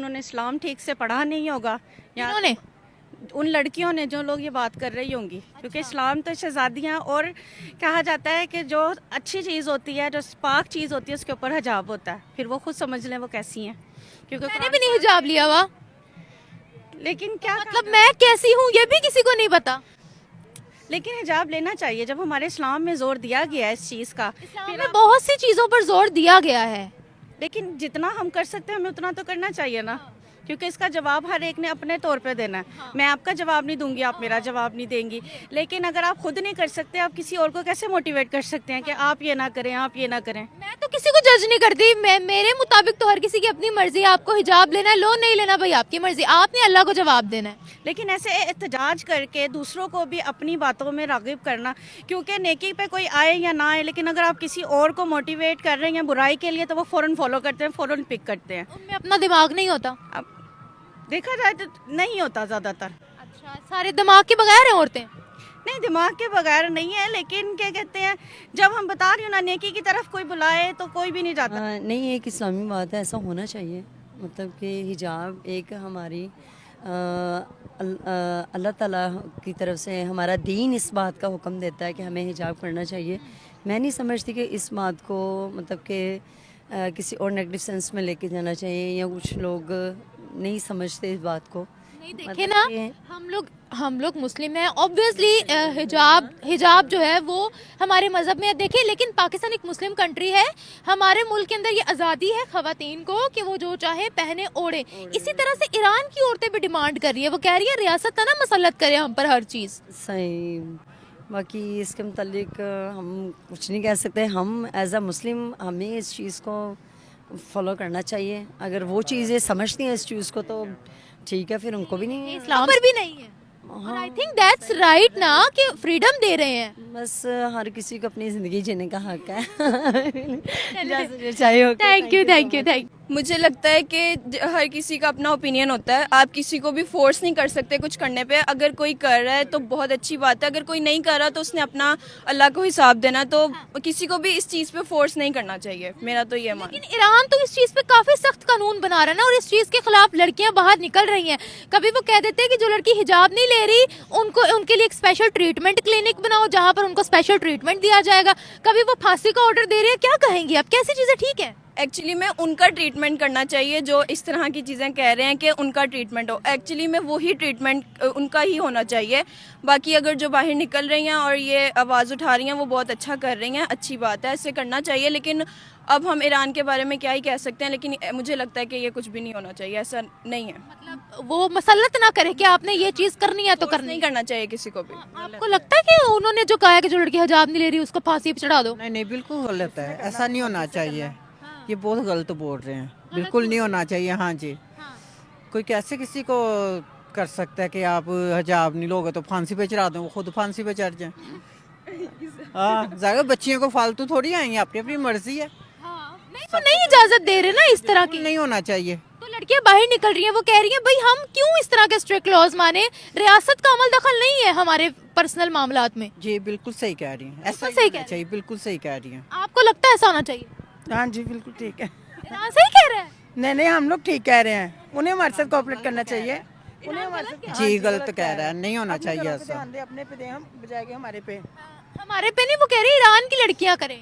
उन्होंने इस्लाम ठीक से पढ़ा नहीं होगा, या इन्होंने उन लड़कियों ने, जो लोग ये बात कर रही होंगी, क्योंकि इस्लाम तो शहजादियाँ, और कहा जाता है कि जो अच्छी चीज़ होती है, जो पाक चीज़ होती है, उसके ऊपर हिजाब होता है। फिर वो खुद समझ लें वो कैसी हैं, क्योंकि मैंने भी नहीं हिजाब लिया हुआ, लेकिन क्या मतलब मैं कैसी हूँ ये भी किसी को नहीं पता। लेकिन हिजाब लेना चाहिए जब हमारे इस्लाम में जोर दिया गया है इस चीज़ का। इस्लाम में बहुत सी चीजों पर जोर दिया गया है। लेकिन जितना हम कर सकते हैं हमें उतना तो करना चाहिए ना, क्योंकि इसका जवाब हर एक ने अपने तौर पे देना है। मैं आपका जवाब नहीं दूंगी, आप मेरा जवाब नहीं देंगी, लेकिन अगर आप खुद नहीं कर सकते, आप किसी और को कैसे मोटिवेट कर सकते हैं कि आप ये ना करें, आप ये ना करें। मैं तो किसी को जज नहीं करती, मैं मेरे मुताबिक तो हर किसी की अपनी मर्जी है। आपको हिजाब लेना है लो, नहीं लेना भाई आपकी मर्जी, आपने अल्लाह को जवाब देना है। लेकिन ऐसे एहतजाज करके दूसरों को भी अपनी बातों में राग़िब करना, क्योंकि नेकी पे कोई आए या ना आए, लेकिन अगर आप किसी और को मोटिवेट कर रहे हैं बुराई के लिए, तो वो फ़ौरन फॉलो करते हैं, फ़ौरन पिक करते हैं। उनमें अपना दिमाग नहीं होता। अब देखा जाए तो नहीं होता ज़्यादातर। अच्छा, सारे दिमाग के बगैर हैं औरतें। नहीं, दिमाग के बगैर नहीं है, लेकिन क्या कहते हैं, जब हम बता रही हूँ ना, नेकी की तरफ कोई बुलाए तो कोई भी नहीं जाता। नहीं, एक इस्लामी बात है, ऐसा होना चाहिए। मतलब कि हिजाब एक हमारी अल्लाह ताला की तरफ से हमारा दीन इस बात का हुक्म देता है कि हमें हिजाब करना चाहिए। मैं नहीं समझती कि इस बात को मतलब कि किसी और नेगेटिव सेंस में लेके जाना चाहिए, या कुछ लोग नहीं समझते इस बात को। नहीं देखे ना, हम लोग मुस्लिम हैं, ऑब्वियसली हिजाब जो है वो हमारे मजहब में है। देखिए, लेकिन पाकिस्तान एक मुस्लिम कंट्री है, हमारे मुल्क के अंदर ये आज़ादी है ख़वातीन को कि वो जो चाहे पहने ओढ़े। इसी तरह से ईरान की औरतें भी डिमांड कर रही है, वो कह रही है रियासत ना मसलत करे हम पर हर चीज़। सही। बाकी इसके मुतालिक हम कुछ नहीं कह सकते। हम एज अ मुस्लिम हमें इस चीज़ को फॉलो करना चाहिए। अगर वो चीज़ें समझती हैं इस चीज़ को तो ठीक है, फिर उनको भी नहीं है। इस्लाम पर भी नहीं है। और आई थिंक दैट्स राइट ना कि फ्रीडम दे रहे हैं। बस हर किसी को अपनी ज़िंदगी जीने का हक है। जैसे जो चाहे हो। Thank you. मुझे लगता है कि हर किसी का अपना ओपिनियन होता है। आप किसी को भी फोर्स नहीं कर सकते कुछ करने पे। अगर कोई कर रहा है तो बहुत अच्छी बात है, अगर कोई नहीं कर रहा तो उसने अपना अल्लाह को हिसाब देना। तो किसी को भी इस चीज़ पे फोर्स नहीं करना चाहिए, मेरा तो ये मान। लेकिन ईरान तो इस चीज़ पे काफ़ी सख्त कानून बना रहा है ना, और इस चीज़ के खिलाफ लड़कियां बाहर निकल रही हैं। कभी वो कह देते हैं कि जो लड़की हिजाब नहीं ले रही उनके लिए एक स्पेशल ट्रीटमेंट क्लिनिक बनाओ जहाँ पर उनको स्पेशल ट्रीटमेंट दिया जाएगा। कभी वो फांसी का ऑर्डर दे रही है। क्या कहेंगी आप, कैसी चीज़ें ठीक है? एक्चुअली में उनका ट्रीटमेंट करना चाहिए जो इस तरह की चीज़ें कह रहे हैं कि उनका ट्रीटमेंट हो। एक्चुअली में वही ट्रीटमेंट उनका ही होना चाहिए। बाकी अगर जो बाहर निकल रही हैं और ये आवाज़ उठा रही हैं वो बहुत अच्छा कर रही हैं, अच्छी बात है, ऐसे करना चाहिए। लेकिन अब हम ईरान के बारे में क्या ही कह सकते हैं, लेकिन मुझे लगता है कि ये कुछ भी नहीं होना चाहिए, ऐसा नहीं है। मतलब वो मसलत ना करे कि आपने ये चीज़ करनी है तो करनी नहीं करना चाहिए किसी को भी। आपको लगता है कि उन्होंने जो कहा है कि जो लड़की हिजाब नहीं ले रही उसको फांसी पे चढ़ा दो? नहीं, बिल्कुल गलत है, ऐसा नहीं होना चाहिए। ये बहुत गलत बोल रहे हैं, बिल्कुल नहीं होना चाहिए। हाँ जी, कोई कैसे किसी को कर सकता है कि आप हिजाब नहीं लोगे तो फांसी पे चढ़ा दो, वो खुद फांसी पे चढ़ जाए। हाँ, ज़्यादा बच्चियों को फालतू थोड़ी आएंगे, अपनी अपनी मर्जी है। नहीं, वो नहीं इजाजत दे रहे ना इस तरह की। नहीं होना चाहिए। तो लड़कियां बाहर निकल रही हैं, वो कह रही हैं भाई हम क्यों इस तरह के स्ट्रिक्ट लॉज माने, रियासत का अमल दखल नहीं है हमारे पर्सनल मामलात में। जी बिल्कुल सही कह रही हैं, ऐसा सही होना चाहिए, बिल्कुल सही कह रही हैं। आपको लगता है ऐसा होना चाहिए? हाँ जी, बिल्कुल ठीक है। ईरान सही कह रहा है? नहीं, हम लोग ठीक कह रहे हैं। उन्हें हमारे साथ कोऑपरेट करना चाहिए। उन्हें हमारे साथ जी गलत कह रहा है, नहीं होना चाहिए अपने ऐसा। ध्यान दे, अपने पे दे, हम बजाय के हमारे पे। हमारे पे नहीं, वो कह रही है ईरान की लड़कियां करें।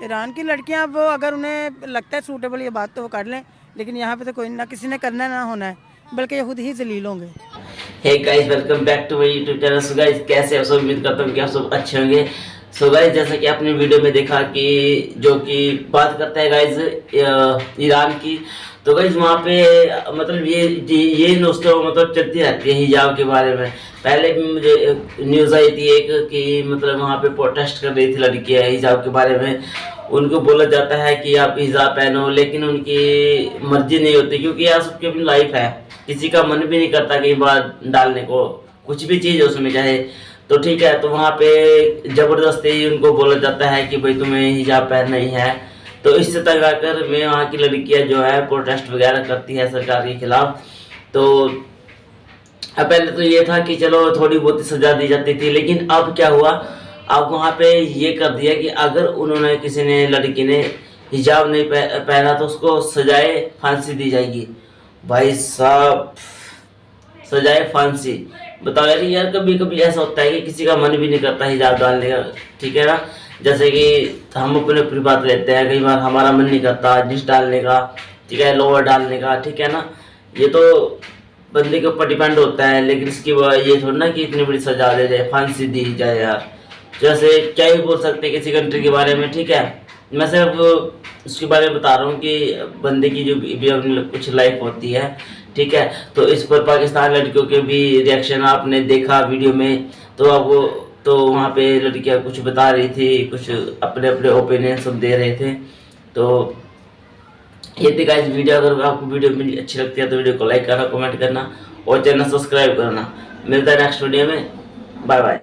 ईरान की लड़कियां वो अगर उन्हें लगता है सूटेबल ये बात तो वो कर लें, लेकिन यहाँ पे तो कोई ना किसी ने करना ना होना है, बल्कि ये खुद ही जलील होंगे। Hey guys, welcome back to my YouTube channel. So guys, कैसे आप सब? उम्मीद करता हूँ कि आप सब अच्छे होंगे। सो गाइस, जैसा कि आपने वीडियो में देखा कि जो कि बात करता है गाइस ईरान की, तो गाइस वहाँ पे मतलब ये दोस्तों मतलब चलती रहती है हिजाब के बारे में। पहले भी मुझे न्यूज़ आई थी एक कि मतलब वहाँ पे प्रोटेस्ट कर रही थी लड़कियाँ हिजाब के बारे में। उनको बोला जाता है कि आप हिजाब पहनो, लेकिन उनकी मर्जी नहीं होती, क्योंकि यार सबकी अपनी लाइफ है, किसी का मन भी नहीं करता कई बार डालने को कुछ भी चीज़ उसमें चाहे। तो ठीक है, तो वहाँ पे ज़बरदस्ती उनको बोला जाता है कि भाई तुम्हें हिजाब पहनना ही है। तो इससे तंग आकर में वहाँ की लड़कियाँ जो है प्रोटेस्ट वगैरह करती है सरकार के खिलाफ। तो अब पहले तो ये था कि चलो थोड़ी बहुत सजा दी जाती थी, लेकिन अब क्या हुआ, अब वहाँ पे ये कर दिया कि अगर उन्होंने किसी ने लड़की ने हिजाब नहीं पहना तो उसको सजाए फांसी दी जाएगी। भाई साहब सजाए फांसी। बताओ यार, यार कभी कभी ऐसा होता है कि किसी का मन भी नहीं करता हिजाब डालने का, ठीक है ना। जैसे कि हम अपने अपनी बात लेते हैं, कई बार हमारा मन नहीं करता जींस डालने का, ठीक है, लोअर डालने का, ठीक है ना। ये तो बंदे के ऊपर डिपेंड होता है, लेकिन इसकी ये थोड़ी ना कि इतनी बड़ी सजा दे जाए, फांसी दी जाए यार। जैसे क्या ही बोल सकते हैं किसी कंट्री के बारे में, ठीक है। मैं सिर्फ उसके बारे में बता रहा हूँ कि बंदे की जो भी कुछ लाइफ होती है, ठीक है। तो इस पर पाकिस्तान लड़कियों के भी रिएक्शन आपने देखा वीडियो में, तो आपको तो वहाँ पे लड़कियाँ कुछ बता रही थी, कुछ अपने अपने ओपिनियन सब दे रहे थे। तो ये थी गाइस वीडियो। अगर आपको वीडियो मेरी अच्छी लगती है तो वीडियो को लाइक करना, कमेंट करना और चैनल सब्सक्राइब करना। मिलता है नेक्स्ट वीडियो में, बाय बाय।